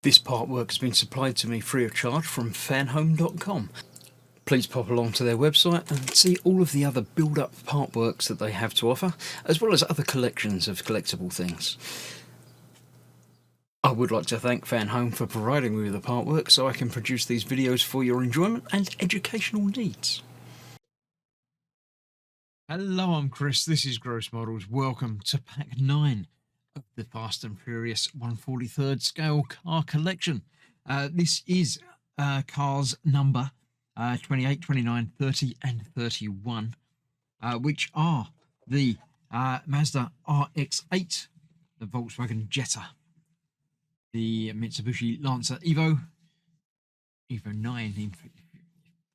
This artwork has been supplied to me free of charge from Fanhome.com. Please pop along to their website and see all of the other build-up artworks that they have to offer, as well as other collections of collectible things. I would like to thank Fanhome for providing me with the artwork so I can produce these videos for your enjoyment and educational needs. Hello, I'm Chris, this is Gross Models. Welcome to Pack 9 of the Fast and Furious 1/43rd scale car collection. This is cars number 28, 29, 30 and 31, which are the Mazda RX8, the Volkswagen Jetta, the Mitsubishi Evo 9,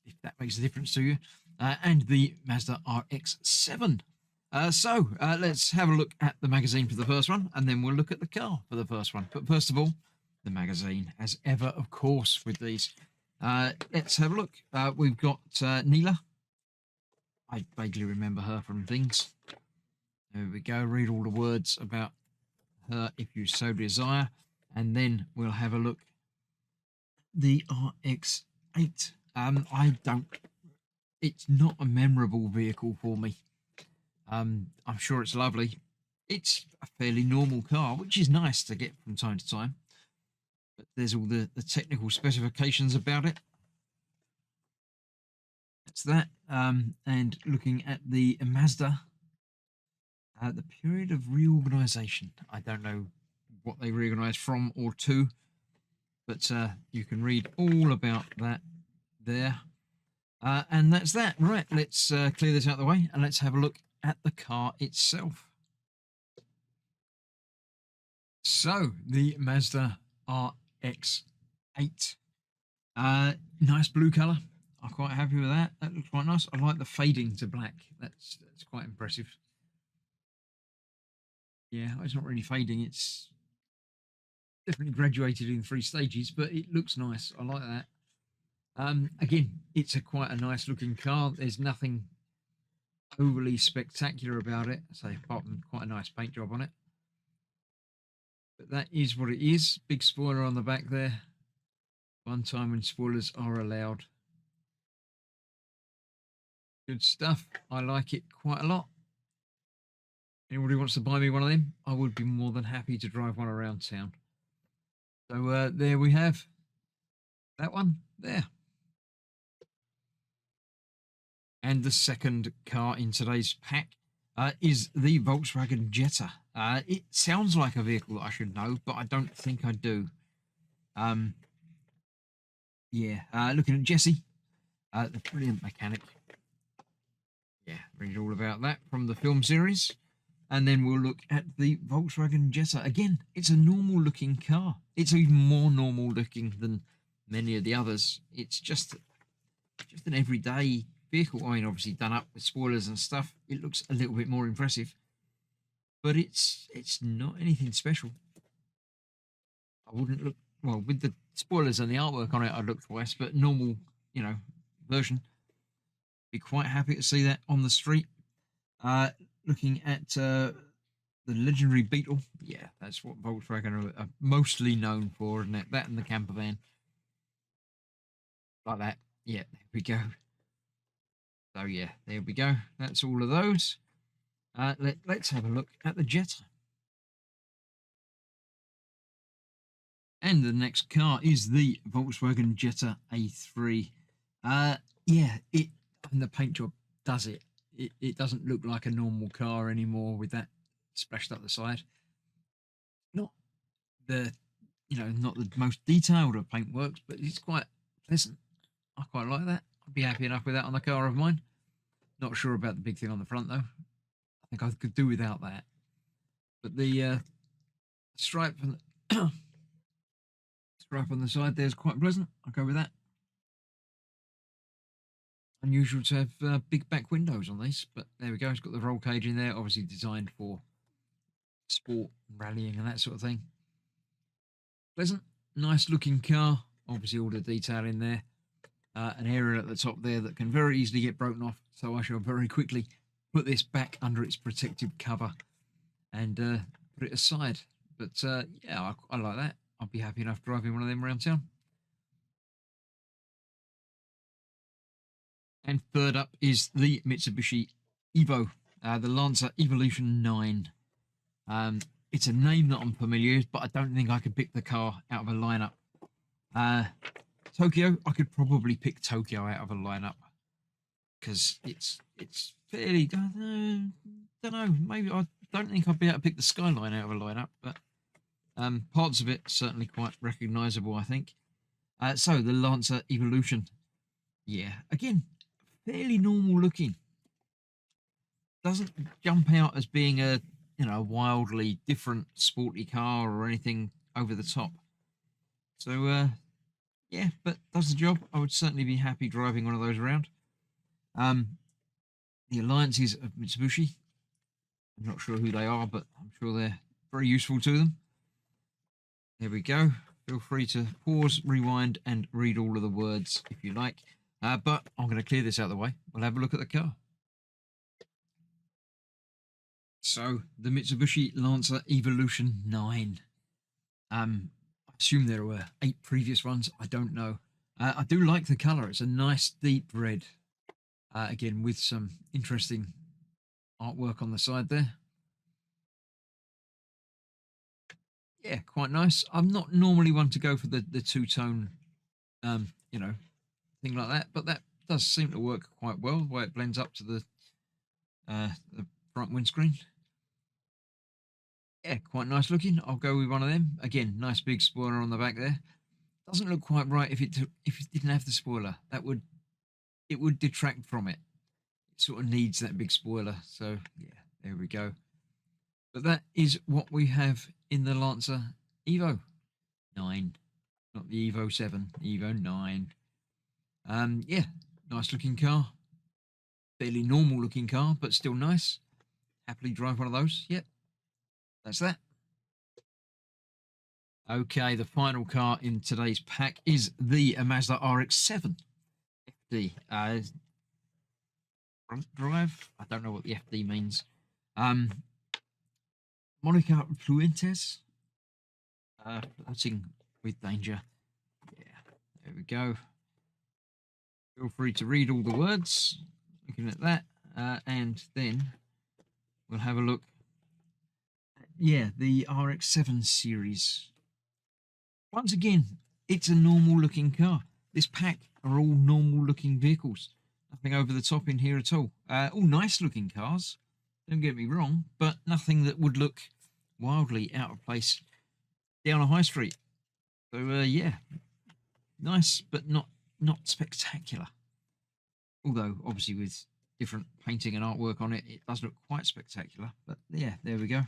if that makes a difference to you, and the Mazda RX7. So let's have a look at the magazine for the first one, and then we'll look at the car for the first one. But first of all, the magazine, as ever, of course, with these. Let's have a look. We've got Neela. I vaguely remember her from things. There we go. Read all the words about her if you so desire. And then we'll have a look. The RX8. It's not a memorable vehicle for me. I'm sure it's lovely. It's a fairly normal car, which is nice to get from time to time. But there's all the technical specifications about it. That's that. And looking at the Mazda, the period of reorganisation. I don't know what they reorganised from or to, but you can read all about that there. And that's that. Right, let's clear this out of the way and let's have a look at the car itself. So, the Mazda RX8. Nice blue colour. I'm quite happy with that. That looks quite nice. I like the fading to black. That's quite impressive. Yeah, it's not really fading. It's definitely graduated in 3 stages, but it looks nice. I like that. Again, it's quite a nice looking car. There's nothing overly spectacular about it, so apart from quite a nice paint job on it. But that is what it is. Big spoiler on the back there. One time when spoilers are allowed. Good stuff. I like it quite a lot. Anybody wants to buy me one of them, I would be more than happy to drive one around town. So there we have that one there. And the second car in today's pack is the Volkswagen Jetta. It sounds like a vehicle that I should know, but I don't think I do. Looking at Jesse, the brilliant mechanic. Yeah, read all about that from the film series. And then we'll look at the Volkswagen Jetta. Again, it's a normal looking car. It's even more normal looking than many of the others. It's just an everyday vehicle. I mean, obviously done up with spoilers and stuff. It looks a little bit more impressive, but it's not anything special. I wouldn't look, well, with the spoilers and the artwork on it, I'd look twice, but normal, version. Be quite happy to see that on the street. Looking at the legendary Beetle. Yeah, that's what Volkswagen are mostly known for, isn't it? That and the camper van. Like that. Yeah, there we go. So yeah, there we go. That's all of those. Let's have a look at the Jetta. And the next car is the Volkswagen Jetta A3. And the paint job does it. It doesn't look like a normal car anymore with that splashed up the side. Not the most detailed of paintworks, but it's quite pleasant. I quite like that. I'd be happy enough with that on the car of mine. Not sure about the big thing on the front though. I think I could do without that. But the stripe on the stripe on the side there is quite pleasant. I'll go with that. Unusual to have big back windows on these, but there we go. It's got the roll cage in there, obviously designed for sport, rallying and that sort of thing. Pleasant, nice looking car. Obviously all the detail in there. An area at the top there that can very easily get broken off, so I shall very quickly put this back under its protective cover and put it aside. But yeah, I like that. I'd be happy enough driving one of them around town. And third up is the Mitsubishi Evo, the Lancer Evolution 9. It's a name that I'm familiar with, but I don't think I could pick the car out of a lineup. Tokyo, I could probably pick Tokyo out of a lineup because it's fairly. Don't know. Maybe I don't think I'd be able to pick the Skyline out of a lineup, but parts of it certainly quite recognisable, I think. So the Lancer Evolution, yeah, again, fairly normal looking. Doesn't jump out as being a wildly different sporty car or anything over the top. So yeah, but does the job. I would certainly be happy driving one of those around. The alliances of Mitsubishi, I'm not sure who they are, but I'm sure they're very useful to them. There we go. Feel free to pause, rewind, and read all of the words if you like. But I'm going to clear this out of the way. We'll have a look at the car. So, the Mitsubishi Lancer Evolution 9. I assume there were 8 previous ones. I don't know. I do like the colour. It's a nice deep red. Again, with some interesting artwork on the side there. Yeah, quite nice. I'm not normally one to go for the two-tone, thing like that, but that does seem to work quite well, the way it blends up to the front windscreen. Yeah, quite nice looking. I'll go with one of them. Again, nice big spoiler on the back there. Doesn't look quite right if it didn't have the spoiler. It would detract from it. It sort of needs that big spoiler. So yeah, there we go. But that is what we have in the Lancer Evo 9, not the Evo 7, Evo 9. Yeah, nice looking car. Fairly normal looking car, but still nice. Happily drive one of those. Yep. That's that. Okay, the final car in today's pack is the Mazda RX7 FD. Front drive. I don't know what the FD means. Monica Fuentes. Floating with danger. Yeah, there we go. Feel free to read all the words. Looking at that, and then we'll have a look. Yeah, the RX7 series. Once again, it's a normal looking car. This pack are all normal looking vehicles. Nothing over the top in here at all. All nice looking cars, don't get me wrong, but nothing that would look wildly out of place down a high street. So yeah, nice, but not spectacular. Although obviously with different painting and artwork on it, it does look quite spectacular. But yeah, there we go.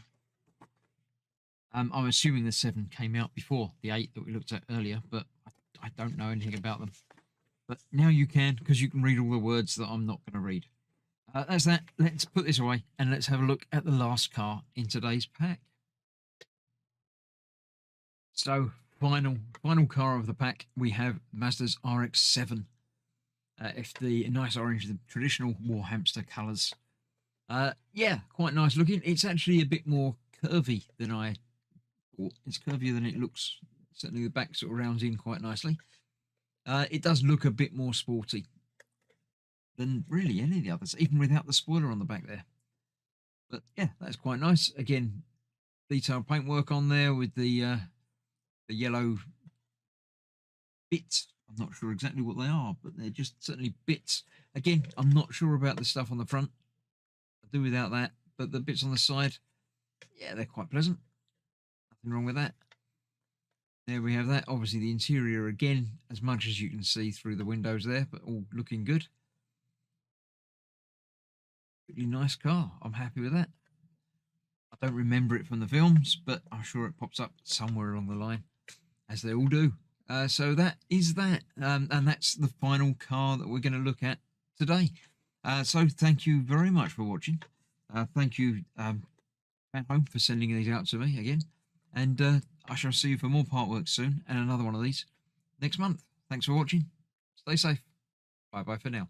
I'm assuming the 7 came out before the 8 that we looked at earlier, but I don't know anything about them. But now you can, because you can read all the words that I'm not going to read. That's that. Let's put this away and let's have a look at the last car in today's pack. So, final car of the pack, we have Mazda's RX7. FD, nice orange, the traditional war hamster colours. Yeah, quite nice looking. It's actually a bit more curvy than I thought. It's curvier than it looks. Certainly the back sort of rounds in quite nicely. It does look a bit more sporty than really any of the others, even without the spoiler on the back there. But yeah, that's quite nice. Again, detailed paintwork on there with the yellow bits. I'm not sure exactly what they are, but they're just certainly bits. Again, I'm not sure about the stuff on the front. I do without that, but the bits on the side, yeah, they're quite pleasant. Nothing wrong with that. There we have that. Obviously the interior again, as much as you can see through the windows there, but all looking good. Really nice car. I'm happy with that. I don't remember it from the films, but I'm sure it pops up somewhere along the line, as they all do. So that is that. And that's the final car that we're going to look at today. So thank you very much for watching. Thank you, Fanhome, for sending these out to me again. And I shall see you for more part work soon and another one of these next month. Thanks for watching. Stay safe. Bye-bye for now.